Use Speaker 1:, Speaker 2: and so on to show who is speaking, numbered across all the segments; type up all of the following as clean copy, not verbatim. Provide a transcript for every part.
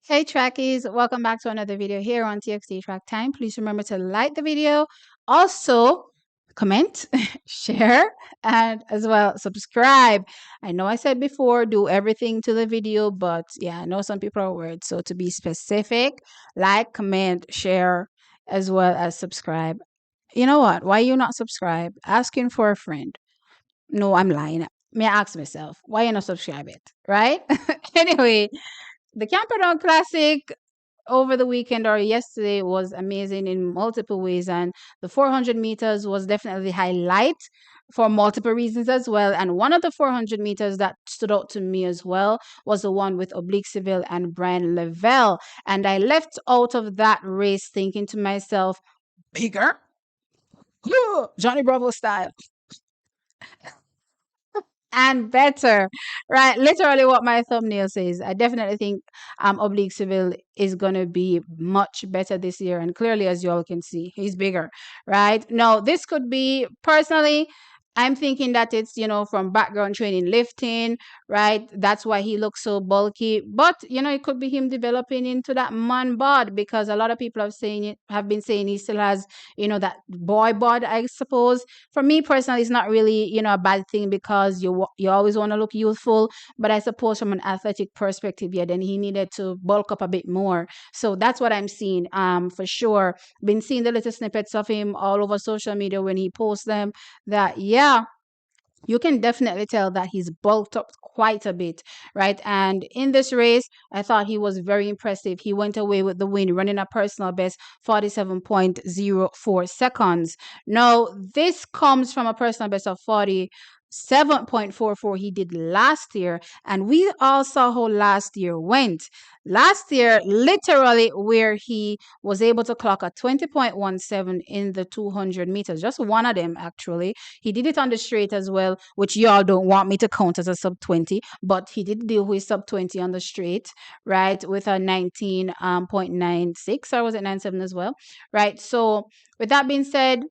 Speaker 1: Hey Trackies, welcome back to another video here on TXT Track Time. Please remember to like the video, also comment, share, and as well subscribe. I know I said before, do everything to the video, but yeah, I know some people are worried. So to be specific, like, comment, share, as well as subscribe. You know what? Why you not subscribe? Asking for a friend. No, I'm lying. May I ask myself, why you not subscribe it? Right? Anyway, the Camperdown Classic over the weekend or yesterday was amazing in multiple ways, and the 400 meters was definitely the highlight for multiple reasons as well. And one of the 400 meters that stood out to me as well was the one with Oblique Seville and Brian Levell. And I left out of that race thinking to myself, bigger, Johnny Bravo style, and better, right? Literally what my thumbnail says. I definitely think Oblique Seville is gonna be much better this year, and clearly, as you all can see, he's bigger, right? Now, this could be personally. I'm thinking that it's, from background training lifting, right? That's why he looks so bulky. But, it could be him developing into that man bod, because a lot of people have been saying he still has, that boy bod, I suppose. For me personally, it's not really, a bad thing, because you always want to look youthful. But I suppose from an athletic perspective, yeah, then he needed to bulk up a bit more. So that's what I'm seeing, for sure. Been seeing the little snippets of him all over social media when he posts them. That, yeah, you can definitely tell that he's bulked up quite a bit, right? And in this race, I thought he was very impressive. He went away with the win, running a personal best 47.04 seconds. Now, this comes from a personal best of 47.44 he did last year, and we all saw how last year went. Last year, literally, where he was able to clock a 20.17 in the 200 meters, just one of them actually. He did it on the straight as well, which y'all don't want me to count as a sub 20, but he did deal with sub 20 on the straight, right, with a 19.96, or was it 97 as well, right? So, with that being said,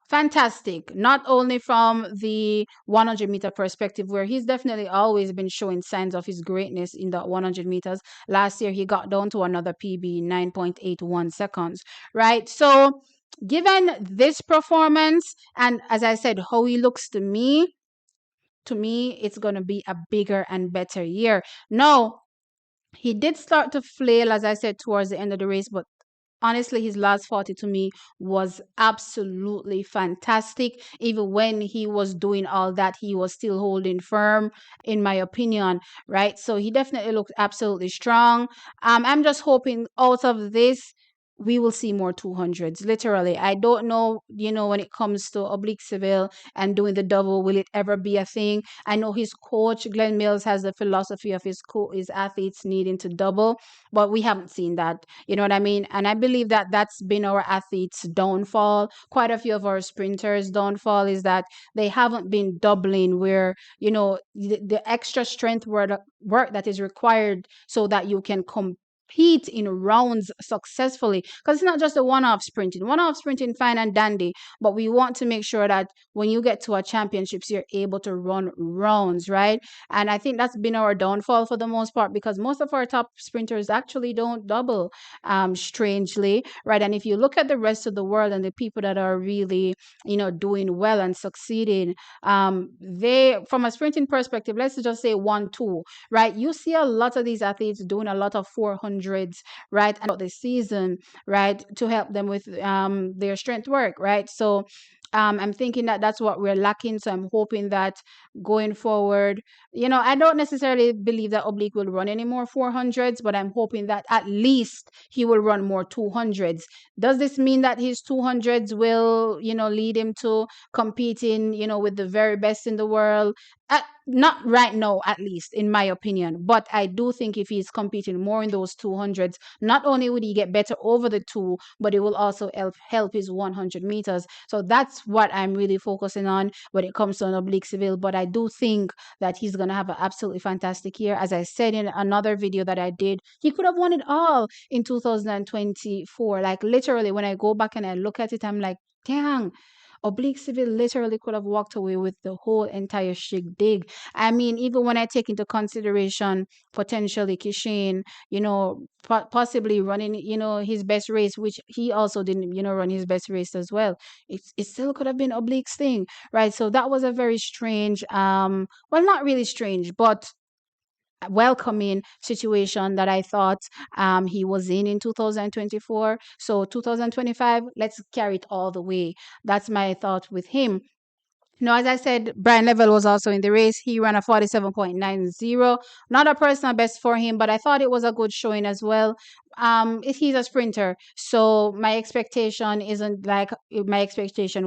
Speaker 1: fantastic. Not only from the 100-meter perspective, where he's definitely always been showing signs of his greatness in the 100 meters. Last year, he got down to another PB, 9.81 seconds, right? So, given this performance, and as I said, how he looks to me, it's going to be a bigger and better year. No, he did start to flail, as I said, towards the end of the race, but honestly, his last 40 to me was absolutely fantastic. Even when he was doing all that, he was still holding firm, in my opinion, right? So he definitely looked absolutely strong. I'm just hoping out of this, we will see more 200s. Literally, I don't know, when it comes to Oblique Seville and doing the double, will it ever be a thing? I know his coach, Glenn Mills, has the philosophy of his athletes needing to double, but we haven't seen that. You know what I mean? And I believe that that's been our athletes' downfall. Quite a few of our sprinters' downfall is that they haven't been doubling, where, the extra strength work that is required so that you can compete in rounds successfully, because it's not just a one-off sprinting fine and dandy, but we want to make sure that when you get to our championships, you're able to run rounds, right? And I think that's been our downfall for the most part, because most of our top sprinters actually don't double, strangely, right? And if you look at the rest of the world and the people that are really, doing well and succeeding, they, from a sprinting perspective, let's just say 1-2, right? You see a lot of these athletes doing a lot of 400s, right? And the season, right, to help them with their strength work, right? So I'm thinking that that's what we're lacking. So I'm hoping that going forward, I don't necessarily believe that Oblique will run any more 400s, but I'm hoping that at least he will run more 200s. Does this mean that his 200s will, lead him to competing, with the very best in the world? Not right now, at least, in my opinion. But I do think if he's competing more in those 200s, not only would he get better over the two, but it will also help his 100 meters. So that's what I'm really focusing on when it comes to an Oblique Seville. But I do think that he's going to have an absolutely fantastic year. As I said in another video that I did, he could have won it all in 2024. Like, literally, when I go back and I look at it, I'm like, dang, Oblique Seville literally could have walked away with the whole entire dig. I mean, even when I take into consideration potentially Kishin, possibly running, his best race, which he also didn't, run his best race as well. It still could have been Oblique's thing, right? So that was a very strange, well, not really strange, but welcoming situation that I thought he was in 2024. So 2025, let's carry it all the way. That's my thought with him. As I said, Brian Levell was also in the race. He ran a 47.90. Not a personal best for him, but I thought it was a good showing as well. He's a sprinter, so my expectation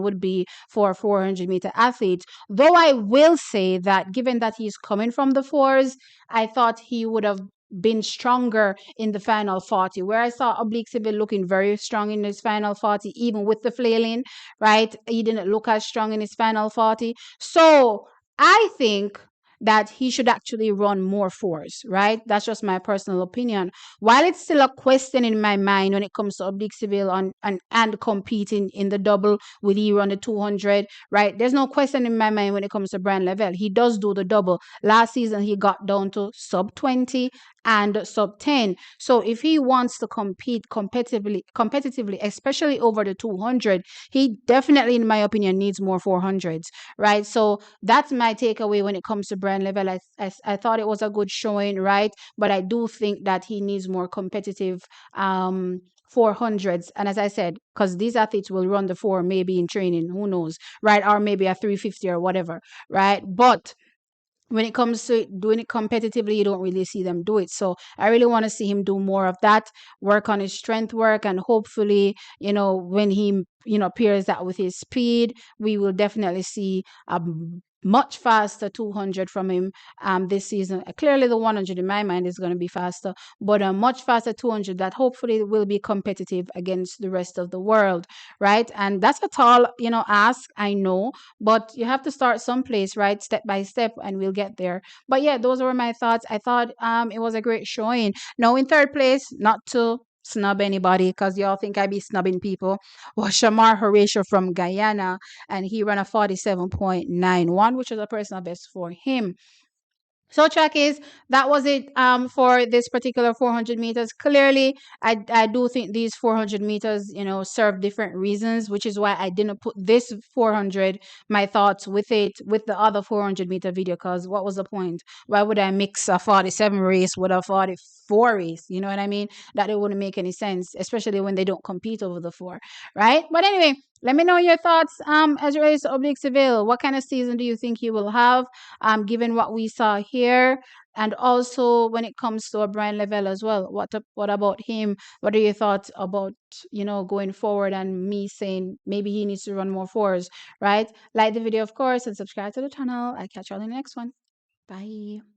Speaker 1: would be for a 400-meter athlete. Though I will say that given that he's coming from the fours, I thought he would have been stronger in the final 40, where I saw Oblique Seville looking very strong in his final 40, even with the flailing, right? He didn't look as strong in his final 40. So I think that he should actually run more fours, right? That's just my personal opinion. While it's still a question in my mind when it comes to Oblique Seville and competing in the double, will he run the 200, right? There's no question in my mind when it comes to Brian Levell. He does do the double. Last season, he got down to sub 20 and sub 10. So if he wants to compete competitively, especially over the 200, he definitely, in my opinion, needs more 400s, right? So that's my takeaway when it comes to Brian Level. I thought it was a good showing, right? But I do think that he needs more competitive 400s. And as I said, because these athletes will run the four maybe in training, who knows, right? Or maybe a 350 or whatever, right? But when it comes to doing it competitively, you don't really see them do it. So I really want to see him do more of that, work on his strength work, and hopefully, when he, pairs that with his speed, we will definitely see a much faster 200 from him this season. Clearly, the 100 in my mind is going to be faster, but a much faster 200 that hopefully will be competitive against the rest of the world, right? And that's a tall, ask, I know, but you have to start someplace, right? Step by step, and we'll get there. But yeah, those were my thoughts. I thought it was a great showing. Now in third place, not to snub anybody because y'all think I be snubbing people, was Shamar Horatio from Guyana, and he ran a 47.91, which was a personal best for him. So track is that was it for this particular 400 meters. Clearly, I do think these 400 meters, serve different reasons, which is why I didn't put this 400, my thoughts with it, with the other 400-meter video, because what was the point? Why would I mix a 47 race with a 44 race? You know what I mean? That it wouldn't make any sense, especially when they don't compete over the four, right? But anyway, let me know your thoughts as it relates to Oblique Seville. What kind of season do you think he will have? Given what we saw here, and also when it comes to Brian Level as well. What about him? What are your thoughts about going forward, and me saying maybe he needs to run more fours, right? Like the video, of course, and subscribe to the channel. I'll catch you all in the next one. Bye.